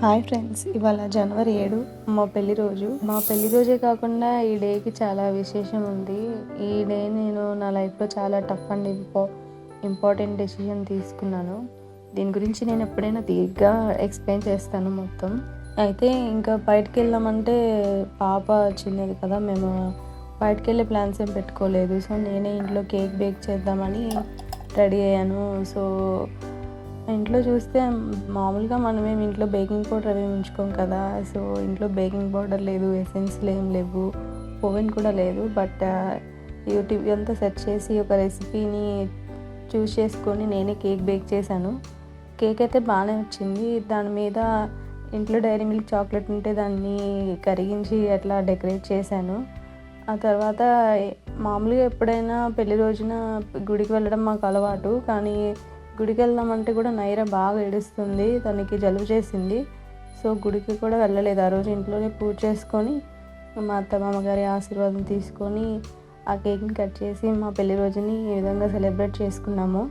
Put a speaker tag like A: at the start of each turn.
A: Hi friends, ఇవాళ జనవరి 7 మా పెళ్లి రోజు. మా పెళ్లి రోజే కాకుండా ఈ డేకి చాలా విశేషం ఉంది. ఈ డే నేను నా లైఫ్లో చాలా టఫ్ అండ్ ఇంపార్టెంట్ డెసిషన్ తీసుకున్నాను. దీని గురించి నేను ఎప్పుడైనా తీరిగ్గా ఎక్స్ప్లెయిన్ చేస్తాను మొత్తం. అయితే ఇంకా బయటకు వెళ్దామంటే పాప చిన్నది కదా, మేము బయటకు వెళ్ళే ప్లాన్స్ ఏం పెట్టుకోలేదు. సో నేనే ఇంట్లో కేక్ బేక్ చేద్దామని రెడీ అయ్యాను. సో ఇంట్లో చూస్తే మామూలుగా మనమేమి ఇంట్లో బేకింగ్ పౌడర్ అవి ఉంచుకోం కదా. సో ఇంట్లో బేకింగ్ పౌడర్ లేదు, ఎసెన్స్లు ఏం లేవు, ఓవెన్ కూడా లేదు. బట్ యూట్యూబ్ అంతా సెర్చ్ చేసి ఒక రెసిపీని చూస్ చేసుకొని నేనే కేక్ బేక్ చేశాను. కేక్ అయితే బాగానే వచ్చింది. దాని మీద ఇంట్లో డైరీ మిల్క్ చాక్లెట్ ఉంటే దాన్ని కరిగించి అట్లా డెకరేట్ చేశాను. ఆ తర్వాత మామూలుగా ఎప్పుడైనా పెళ్లి రోజున గుడికి వెళ్ళడం మాకు అలవాటు. కానీ గుడికి వెళ్దామంటే కూడా నైరా బాగా ఏడుస్తుంది, తనకి జలుబు చేసింది. సో గుడికి కూడా వెళ్ళలేదు. ఆ రోజు ఇంట్లోనే పూజ చేసుకొని మా అత్త మామగారి ఆశీర్వాదం తీసుకొని ఆ కేక్ని కట్ చేసి మా పెళ్లి రోజుని ఈ విధంగా సెలబ్రేట్ చేసుకున్నాము.